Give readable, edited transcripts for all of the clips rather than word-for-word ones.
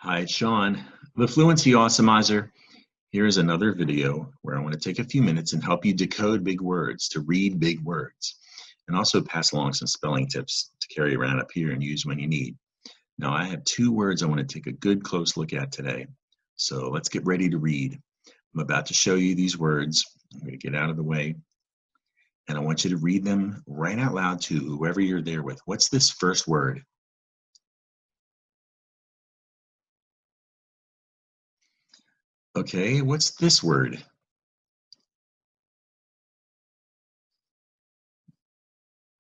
Hi, it's Sean, the Fluency Awesomizer. Here is another video where I want to take a few minutes and help you decode big words, to read big words, and also pass along some spelling tips to carry around up here and use when you need. Now, I have two words I want to take a good close look at today. So let's get ready to read. I'm about to show you these words. I'm going to get out of the way, and I want you to read them right out loud to whoever you're there with. What's this first word? Okay, what's this word?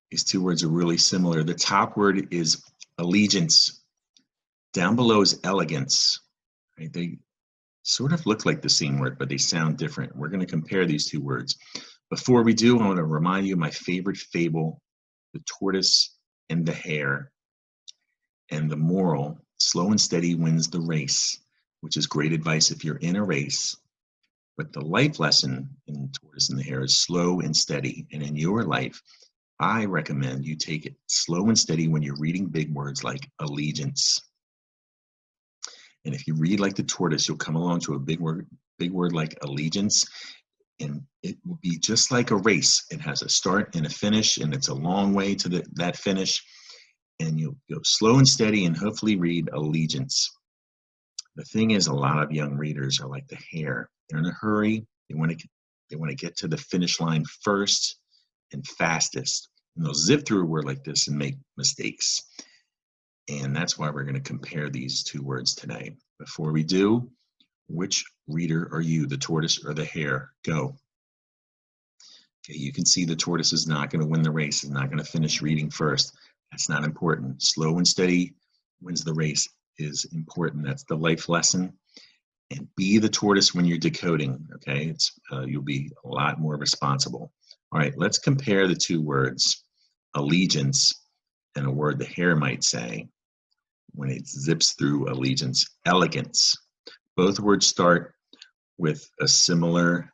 These two words are really similar. The top word is allegiance. Down below is elegance. Right? They sort of look like the same word, but they sound different. We're going to compare these two words. Before we do, I want to remind you of my favorite fable, The Tortoise and the Hare. And the moral, slow and steady wins the race, which is great advice if you're in a race. But the life lesson in The Tortoise and the Hare is slow and steady. And in your life, I recommend you take it slow and steady when you're reading big words like allegiance. And if you read like the tortoise, you'll come along to a big word like allegiance, and it will be just like a race. It has a start and a finish, and it's a long way to that finish. And you'll go slow and steady and hopefully read allegiance. The thing is, a lot of young readers are like the hare. They're in a hurry. They want to get to the finish line first and fastest. And they'll zip through a word like this and make mistakes. And that's why we're going to compare these two words today. Before we do, which reader are you, the tortoise or the hare? Go. Okay, you can see the tortoise is not going to win the race, is not going to finish reading first. That's not important. Slow and steady wins the race is important. That's the life lesson. And be the tortoise when you're decoding, okay? You'll be a lot more responsible. All right, let's compare the two words, allegiance, and a word the hare might say when it zips through allegiance, elegance. Both words start with a similar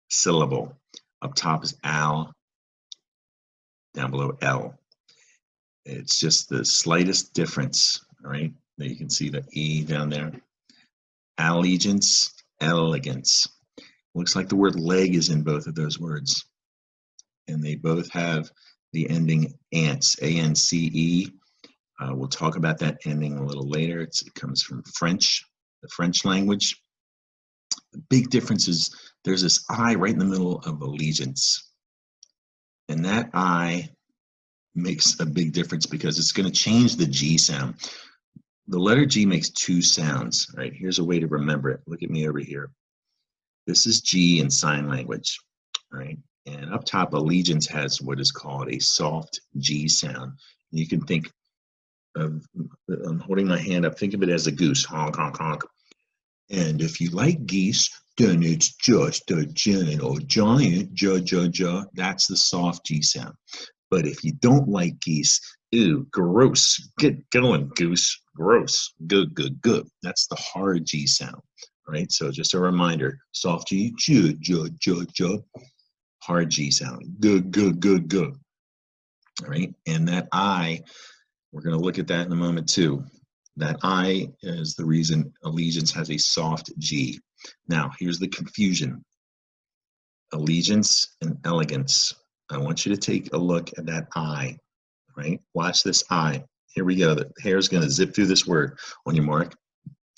syllable. Up top is al, down below L. It's just the slightest difference, all right? There you can see the E down there. Allegiance, elegance. Looks like the word leg is in both of those words. And they both have the ending ance, A-N-C-E. We'll talk about that ending a little later. It comes from French, the French language. The big difference is there's this I right in the middle of allegiance. And that I makes a big difference because it's going to change the G sound. The letter G makes two sounds, right? Here's a way to remember it. Look at me over here. This is G in sign language, right? And up top, allegiance has what is called a soft G sound. And you can think of, I'm holding my hand up, think of it as a goose, honk, honk, honk. And if you like geese, then it's just a giant, ja. That's the soft G sound. But if you don't like geese, ew, gross. Get going, goose. Gross. Good. That's the hard G sound, right? So just a reminder, soft G, ja. Hard G sound. Good. All right, and that I, we're going to look at that in a moment too. That I is the reason allegiance has a soft G. Now, here's the confusion. Allegiance and elegance. I want you to take a look at that I, right? Watch this I. Here we go. The hare's going to zip through this word. On your mark,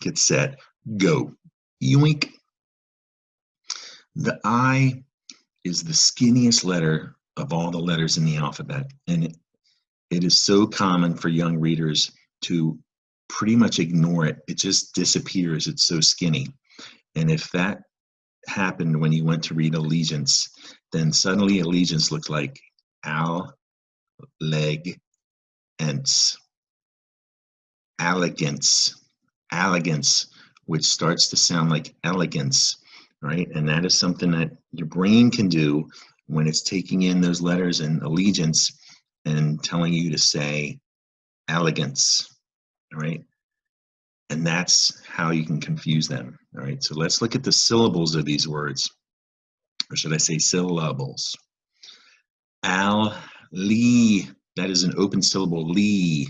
get set, go. Yoink. The I is the skinniest letter of all the letters in the alphabet. And it is so common for young readers to pretty much ignore it. It just disappears. It's so skinny. And if that happened when you went to read allegiance, then suddenly allegiance looked like al, leg, ence. Allegance, which starts to sound like elegance, right? And that is something that your brain can do when it's taking in those letters in allegiance and telling you to say elegance, all right? And that's how you can confuse them, all right? So let's look at the syllables of these words, or should I say syllables? Lee, that is an open syllable, lee.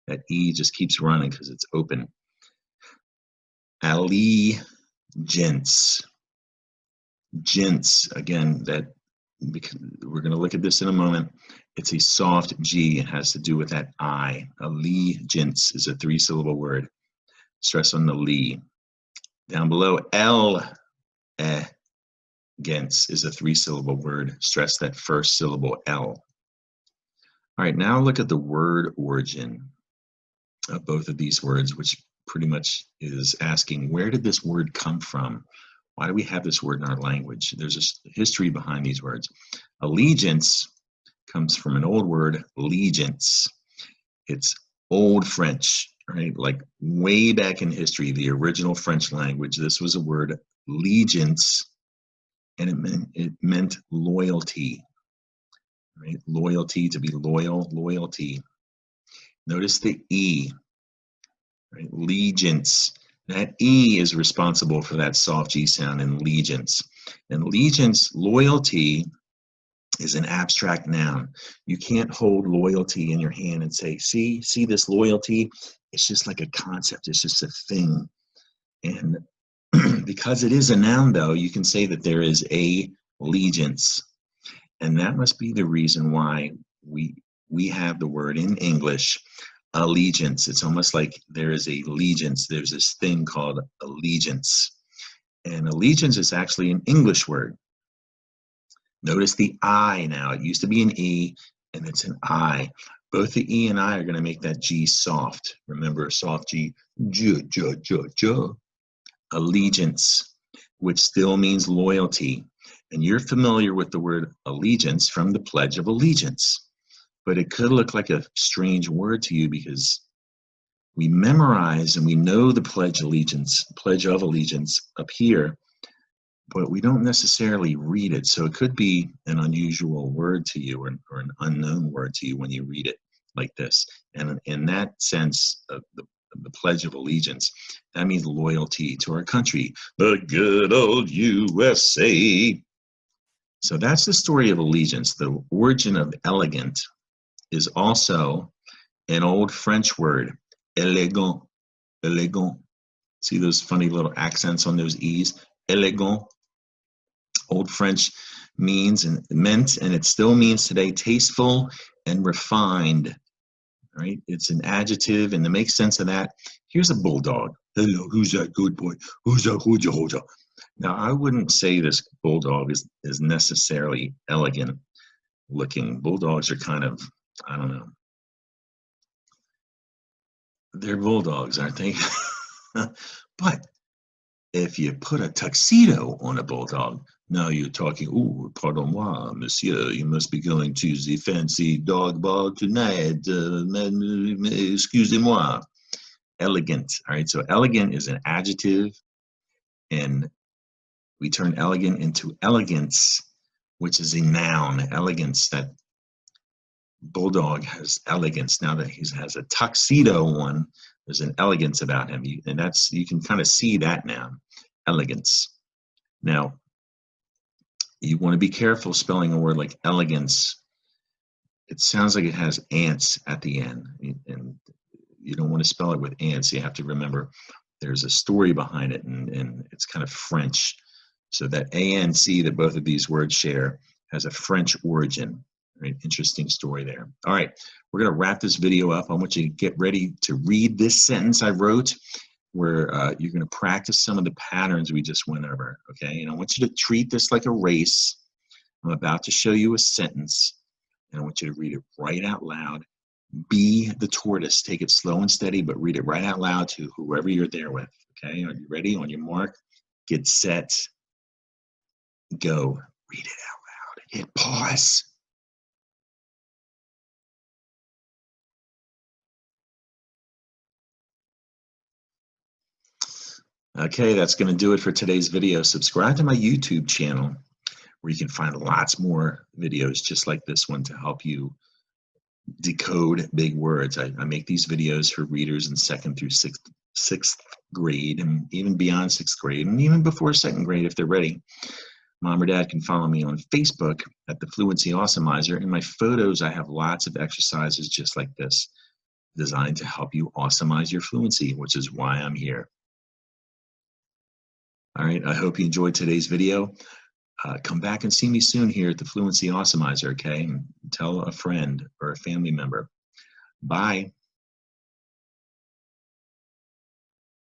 That E just keeps running because it's open. Allegiance. Gents, again, that because we're going to look at this in a moment. It's a soft G. It has to do with that I. Allegiance is a 3-syllable word. Stress on the li. Down below, against is a 3-syllable word. Stress that first syllable L. All right, now look at the word origin of both of these words, which pretty much is asking, where did this word come from? Why do we have this word in our language? There's a history behind these words. Allegiance comes from an old word, allegiance. It's Old French, right? Like way back in history, the original French language, this was a word, allegiance, and it meant loyalty, right? Loyalty, to be loyal, loyalty. Notice the E, right? Allegiance. That E is responsible for that soft G sound in allegiance. And allegiance, loyalty, is an abstract noun. You can't hold loyalty in your hand and say, see this loyalty? It's just like a concept. It's just a thing. And because it is a noun, though, you can say that there is a allegiance. And that must be the reason why we have the word in English, allegiance. It's almost like there is a allegiance. There's this thing called allegiance. And allegiance is actually an English word. Notice the I now. It used to be an E, and it's an I. Both the E and I are going to make that G soft. Remember, a soft G, allegiance, which still means loyalty. And you're familiar with the word allegiance from the Pledge of Allegiance. But it could look like a strange word to you because we memorize and we know the Pledge of Allegiance up here, but we don't necessarily read it. So it could be an unusual word to you or an unknown word to you when you read it like this. And in that sense, the Pledge of Allegiance, that means loyalty to our country, the good old USA. So that's the story of allegiance. The origin of elegant is also an old French word, élégant, élégant. See those funny little accents on those E's? Élégant. Old French means and meant, and it still means today, tasteful and refined. Right? It's an adjective, and to make sense of that, here's a bulldog. Hello, who's that good boy? Who's that hoja? Now, I wouldn't say this bulldog is necessarily elegant looking. Bulldogs are kind of, I don't know. They're bulldogs, aren't they? But if you put a tuxedo on a bulldog, now you're talking, oh, pardon moi, monsieur, you must be going to the fancy dog bar tonight. Excusez-moi. Elegant, all right? So elegant is an adjective, and we turn elegant into elegance, which is a noun. Elegance, that bulldog has elegance. Now that he has a tuxedo on, there's an elegance about him. And that's, you can kind of see that now, elegance. Now, you want to be careful spelling a word like elegance. It sounds like it has ants at the end, and you don't want to spell it with ants. You have to remember there's a story behind it, and it's kind of French. So that ANC that both of these words share has a French origin. Right? Interesting story there. All right, we're going to wrap this video up. I want you to get ready to read this sentence I wrote, where you're going to practice some of the patterns we just went over, okay? And I want you to treat this like a race. I'm about to show you a sentence, and I want you to read it right out loud. Be the tortoise. Take it slow and steady, but read it right out loud to whoever you're there with, okay? Are you ready? On your mark, get set, go. Read it out loud. Hit pause. Okay, that's going to do it for today's video. Subscribe to my YouTube channel where you can find lots more videos just like this one to help you decode big words. I make these videos for readers in 2nd through 6th grade, and even beyond 6th grade, and even before 2nd grade if they're ready. Mom or dad can follow me on Facebook at the Fluency Awesomizer. In my photos, I have lots of exercises just like this designed to help you awesomize your fluency, which is why I'm here. All right, I hope you enjoyed today's video. Come back and see me soon here at the Fluency Awesomizer, okay? And tell a friend or a family member. Bye.